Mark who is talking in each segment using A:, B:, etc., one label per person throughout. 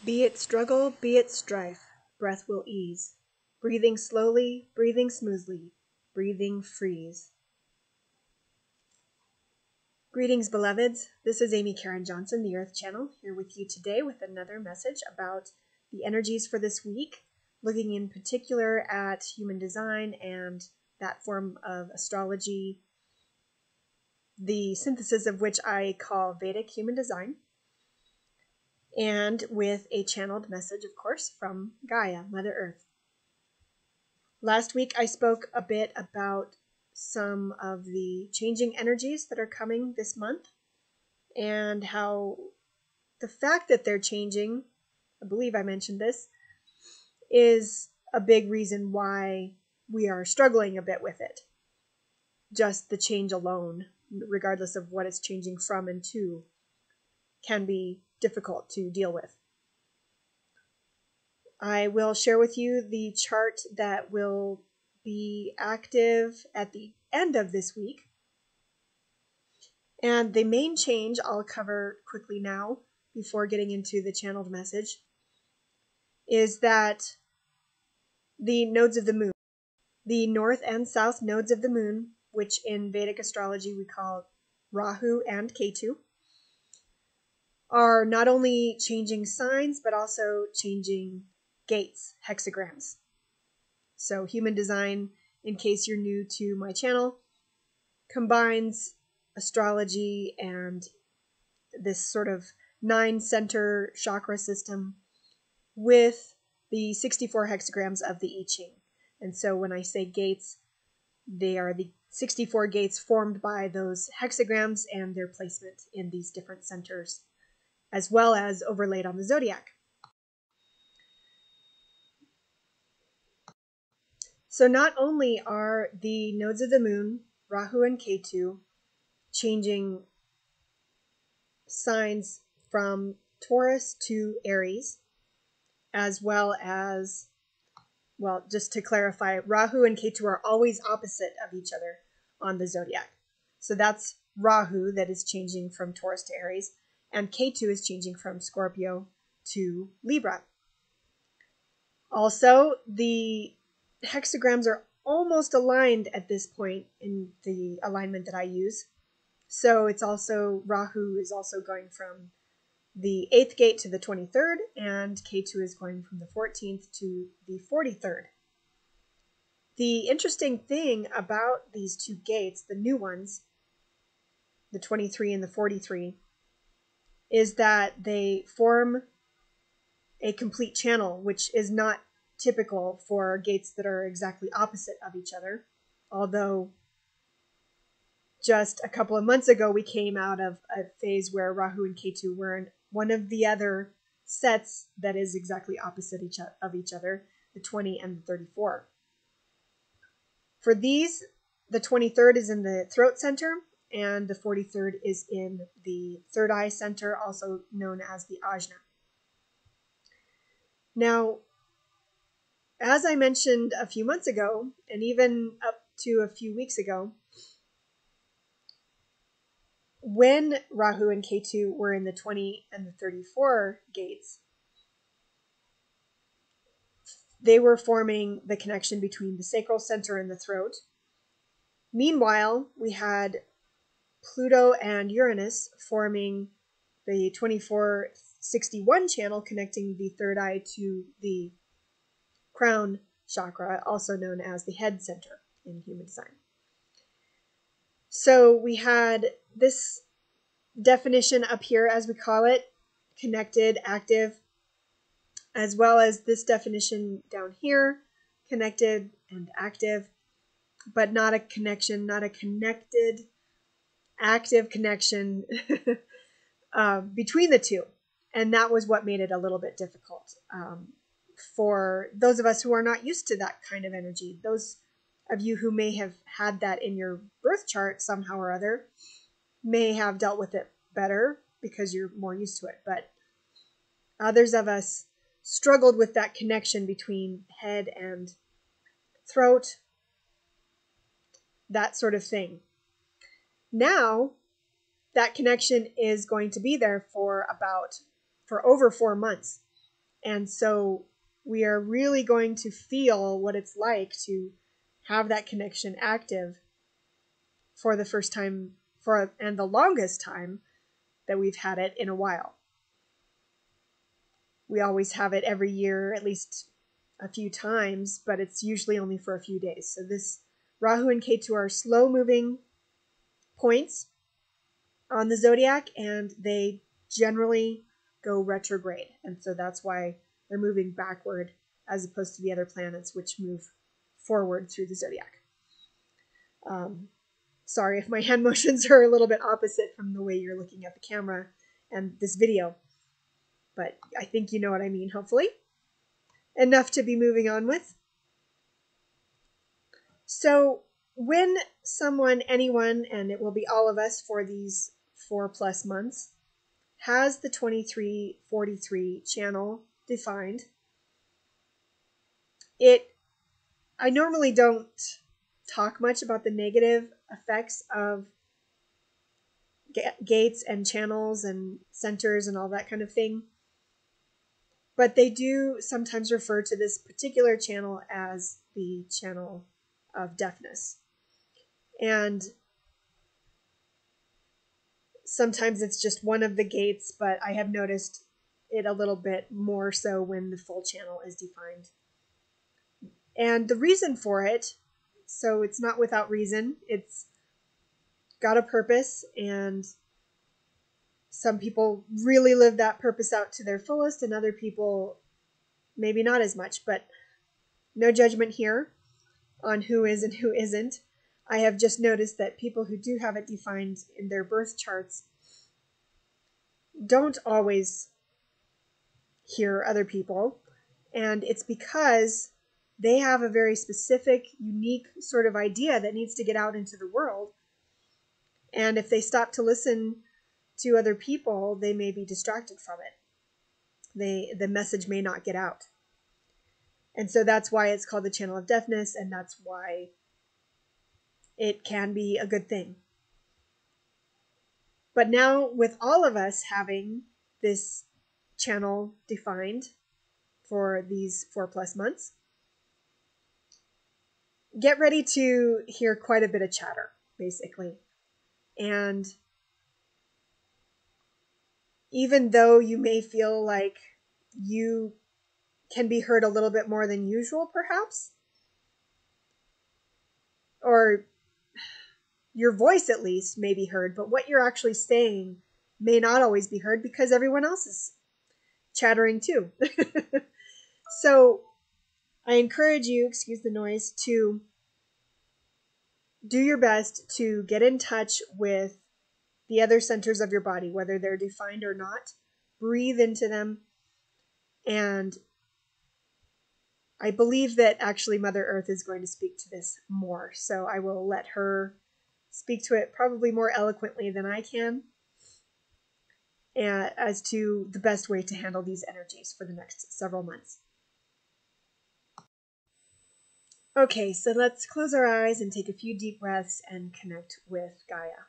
A: Be it struggle, be it strife, breath will ease. Breathing slowly, breathing smoothly, breathing freeze. Greetings, beloveds. This is Amy Caryn Johnson, the Earth Channel, here with you today with another message about the energies for this week, looking in particular at human design and that form of astrology, the synthesis of which I call Vedic human design, and with a channeled message, of course, from Gaia, Mother Earth. Last week I spoke a bit about some of the changing energies that are coming this month and how the fact that they're changing, I believe I mentioned this, is a big reason why we are struggling a bit with it. Just the change alone, regardless of what it's changing from and to, can be difficult to deal with. I will share with you the chart that will be active at the end of this week. And the main change I'll cover quickly now before getting into the channeled message is that the nodes of the moon, the north and south nodes of the moon, which in Vedic astrology we call Rahu and Ketu, are not only changing signs but also changing gates, hexagrams. So human design, in case you're new to my channel, combines astrology and this sort of 9-center chakra system with the 64 hexagrams of the I Ching. And so when I say gates, they are the 64 gates formed by those hexagrams and their placement in these different centers, as well as overlaid on the zodiac. So not only are the nodes of the moon, Rahu and Ketu, changing signs from Taurus to Aries, as well as, well, just to clarify, Rahu and Ketu are always opposite of each other on the zodiac. So that's Rahu that is changing from Taurus to Aries, and Ketu is changing from Scorpio to Libra. Also, the hexagrams are almost aligned at this point in the alignment that I use. So it's also, Rahu is also going from the 8th gate to the 23rd, and Ketu is going from the 14th to the 43rd. The interesting thing about these two gates, the new ones, the 23 and the 43, is that they form a complete channel, which is not typical for gates that are exactly opposite of each other. Although just a couple of months ago, we came out of a phase where Rahu and Ketu were in one of the other sets that is exactly opposite of each other, the 20 and the 34. For these, the 23rd is in the throat center, and the 43rd is in the third eye center, also known as the ajna. Now, as I mentioned a few months ago, and even up to a few weeks ago, when Rahu and Ketu were in the 20 and the 34 gates, they were forming the connection between the sacral center and the throat. Meanwhile, we had Pluto and Uranus forming the 2461 channel connecting the third eye to the crown chakra, also known as the head center in human design. So we had this definition up here, as we call it, connected, active, as well as this definition down here, connected and active, but not a connection, not a connected, active connection between the two. And that was what made it a little bit difficult for those of us who are not used to that kind of energy. Those of you who may have had that in your birth chart somehow or other may have dealt with it better because you're more used to it. But others of us struggled with that connection between head and throat, that sort of thing. Now, that connection is going to be there for over 4 months. And so we are really going to feel what it's like to have that connection active for the first time and the longest time that we've had it in a while. We always have it every year, at least a few times, but it's usually only for a few days. So this Rahu and Ketu are slow moving points on the zodiac, and they generally go retrograde. And so that's why they're moving backward as opposed to the other planets, which move forward through the zodiac. Sorry if my hand motions are a little bit opposite from the way you're looking at the camera and this video, but I think you know what I mean, hopefully. Enough to be moving on with. So when someone, anyone, and it will be all of us for these 4+ months, has the 2343 channel defined, I normally don't talk much about the negative effects of gates and channels and centers and all that kind of thing. But they do sometimes refer to this particular channel as the channel of deafness. And sometimes it's just one of the gates, but I have noticed it a little bit more so when the full channel is defined. And the reason for it, so it's not without reason, it's got a purpose, and some people really live that purpose out to their fullest, and other people maybe not as much, but no judgment here on who is and who isn't. I have just noticed that people who do have it defined in their birth charts don't always hear other people, and it's because they have a very specific, unique sort of idea that needs to get out into the world. And if they stop to listen to other people, they may be distracted from it. The message may not get out. And so that's why it's called the channel of deafness, and that's why it can be a good thing. But now, with all of us having this channel defined for these 4+ months, get ready to hear quite a bit of chatter, basically. And even though you may feel like you can be heard a little bit more than usual, perhaps, or your voice at least may be heard, but what you're actually saying may not always be heard because everyone else is chattering too. So I encourage you, excuse the noise, to do your best to get in touch with the other centers of your body, whether they're defined or not. Breathe into them. And I believe that actually Mother Earth is going to speak to this more. So I will let her speak to it probably more eloquently than I can as to the best way to handle these energies for the next several months. Okay, so let's close our eyes and take a few deep breaths and connect with Gaia.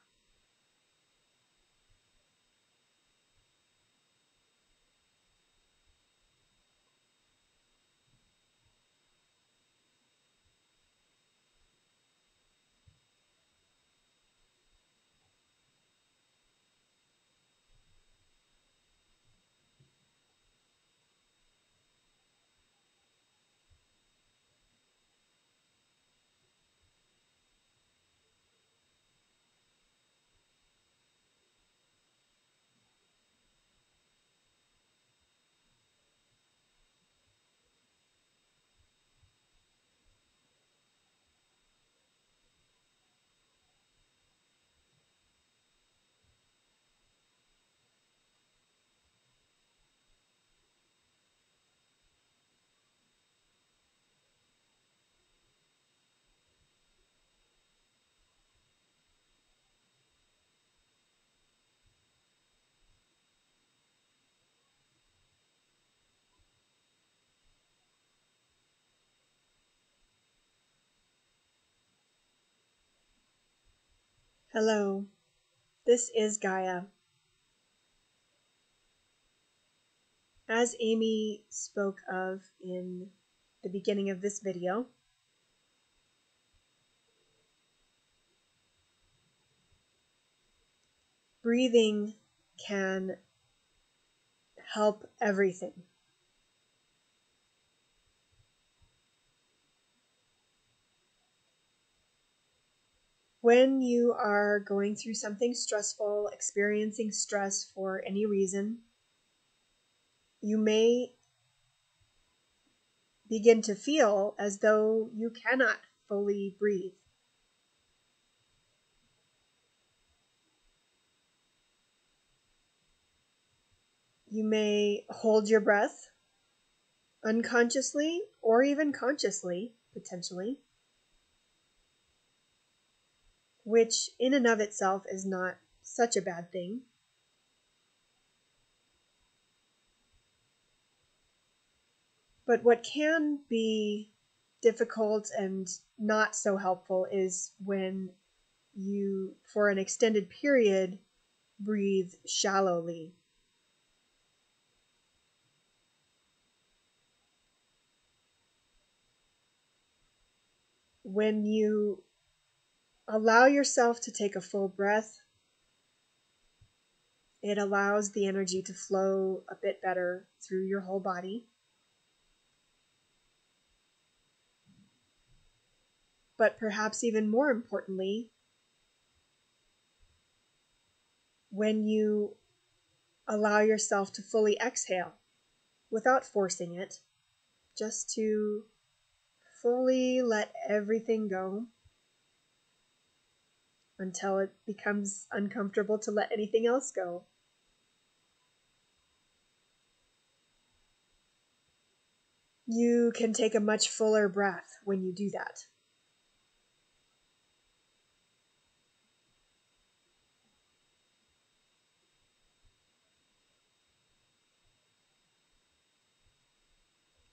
A: Hello, this is Gaia. As Amy spoke of in the beginning of this video, breathing can help everything. When you are going through something stressful, experiencing stress for any reason, you may begin to feel as though you cannot fully breathe. You may hold your breath unconsciously or even consciously, potentially, which in and of itself is not such a bad thing. But what can be difficult and not so helpful is when you, for an extended period, breathe shallowly. When you allow yourself to take a full breath, it allows the energy to flow a bit better through your whole body. But perhaps even more importantly, when you allow yourself to fully exhale without forcing it, just to fully let everything go until it becomes uncomfortable to let anything else go. You can take a much fuller breath when you do that.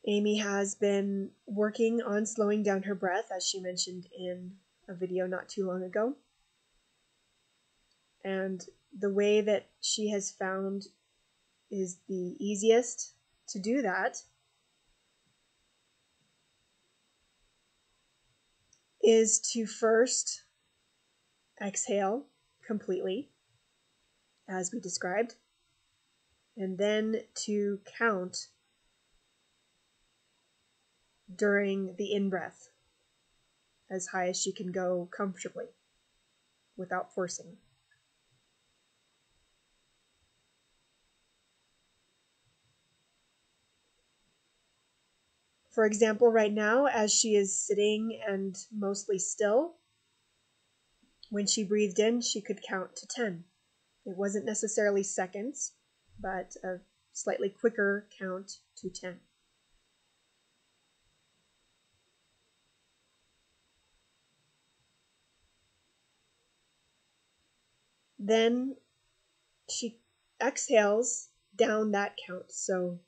A: Amy has been working on slowing down her breath, as she mentioned in a video not too long ago. And the way that she has found is the easiest to do that is to first exhale completely, as we described, and then to count during the in-breath as high as she can go comfortably without forcing. For example, right now, as she is sitting and mostly still, when she breathed in, she could count to 10. It wasn't necessarily seconds, but a slightly quicker count to 10. Then she exhales down that count. So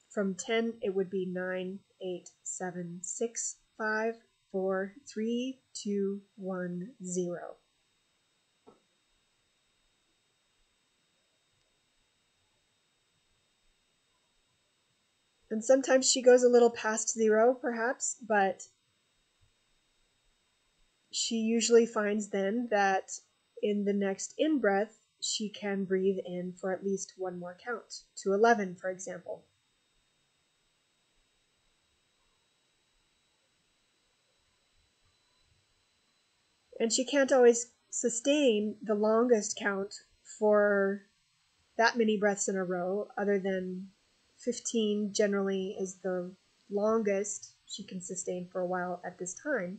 A: from 10, it would be 9, 8, 7, 6, 5, 4, 3, 2, 1, 0. And sometimes she goes a little past 0, perhaps, but she usually finds then that in the next in-breath, she can breathe in for at least one more count, to 11, for example. And she can't always sustain the longest count for that many breaths in a row, other than 15 generally is the longest she can sustain for a while at this time.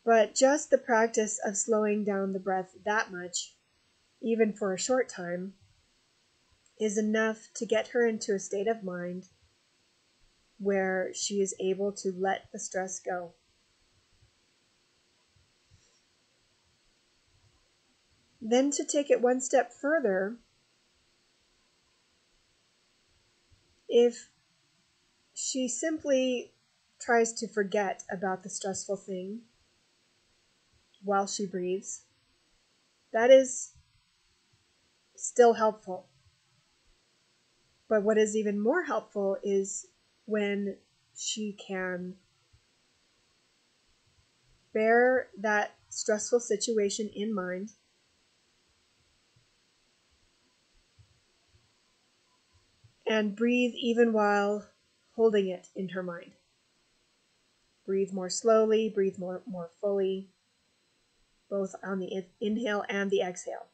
A: But just the practice of slowing down the breath that much, even for a short time, is enough to get her into a state of mind where she is able to let the stress go. Then to take it one step further, if she simply tries to forget about the stressful thing while she breathes, that is still helpful. But what is even more helpful is when she can bear that stressful situation in mind and breathe even while holding it in her mind. Breathe more slowly, breathe more fully, both on the inhale and the exhale.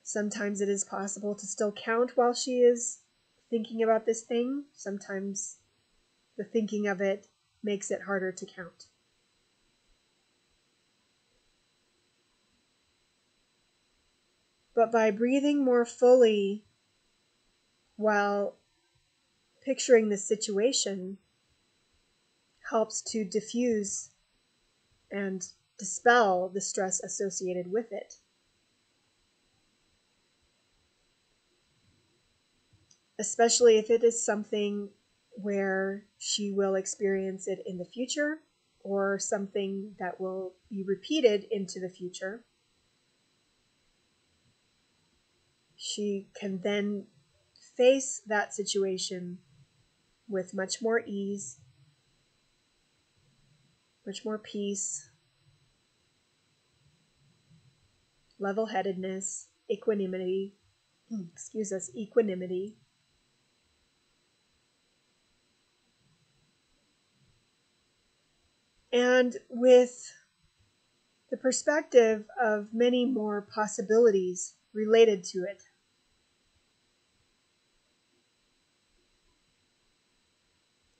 A: Sometimes it is possible to still count while she is thinking about this thing. Sometimes the thinking of it makes it harder to count. But by breathing more fully while picturing the situation helps to diffuse and dispel the stress associated with it. Especially if it is something where she will experience it in the future or something that will be repeated into the future. She can then face that situation with much more ease, much more peace, level-headedness, equanimity, equanimity. And with the perspective of many more possibilities related to it.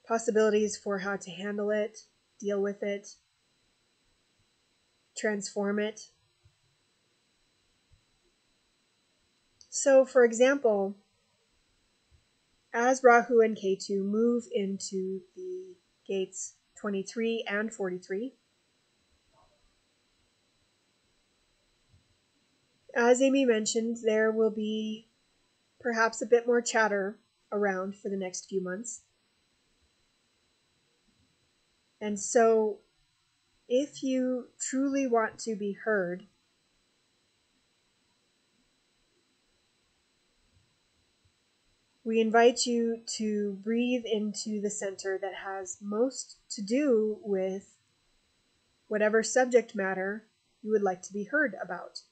A: Possibilities for how to handle it, deal with it, transform it. So, for example, as Rahu and Ketu move into the gates 23 and 43, as Amy mentioned, there will be perhaps a bit more chatter around for the next few months. And so, if you truly want to be heard, we invite you to breathe into the center that has most to do with whatever subject matter you would like to be heard about.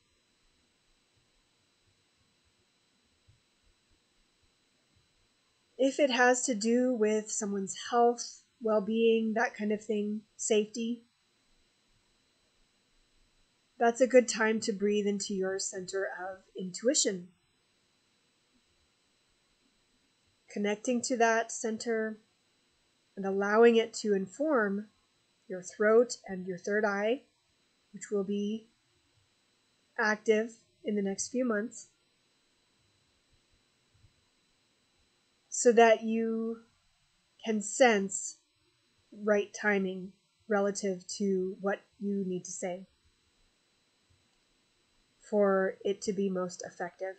A: If it has to do with someone's health, well-being, that kind of thing, safety, that's a good time to breathe into your center of intuition. Connecting to that center and allowing it to inform your throat and your third eye, which will be active in the next few months, so that you can sense right timing relative to what you need to say for it to be most effective.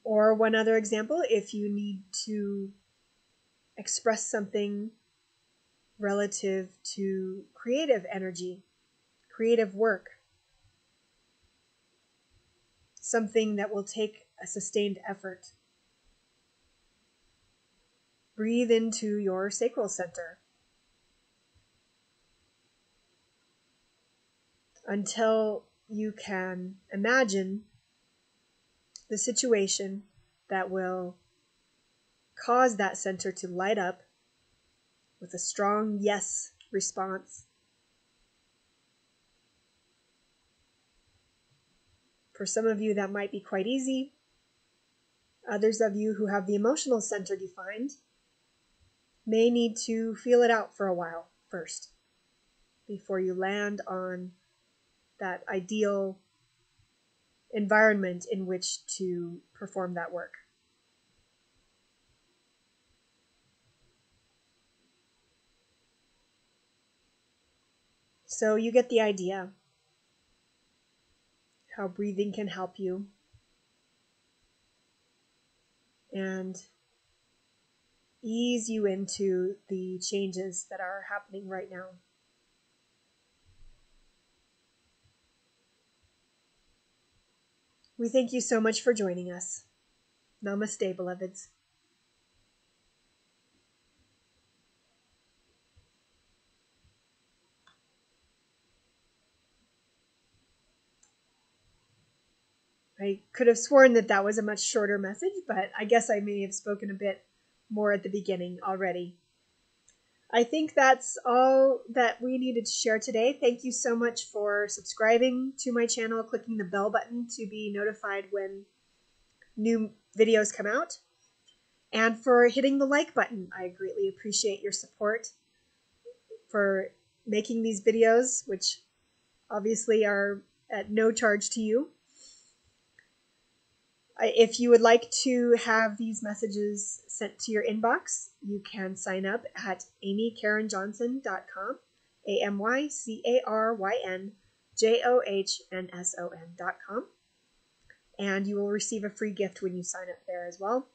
A: Or one other example, if you need to express something relative to creative energy, creative work, something that will take a sustained effort. Breathe into your sacral center until you can imagine the situation that will cause that center to light up with a strong yes response. For some of you, that might be quite easy. Others of you who have the emotional center defined may need to feel it out for a while first before you land on that ideal environment in which to perform that work. So you get the idea how breathing can help you. And ease you into the changes that are happening right now. We thank you so much for joining us. Namaste, beloveds. I could have sworn that that was a much shorter message, but I guess I may have spoken a bit more at the beginning already. I think that's all that we needed to share today. Thank you so much for subscribing to my channel, clicking the bell button to be notified when new videos come out, and for hitting the like button. I greatly appreciate your support for making these videos, which obviously are at no charge to you. If you would like to have these messages sent to your inbox, you can sign up at amycarynjohnson.com, AMyCarynJohnsson.com, and you will receive a free gift when you sign up there as well.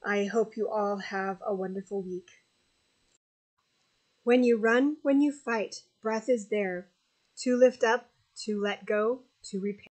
A: I hope you all have a wonderful week. When you run, when you fight, breath is there, to lift up, to let go, to repair.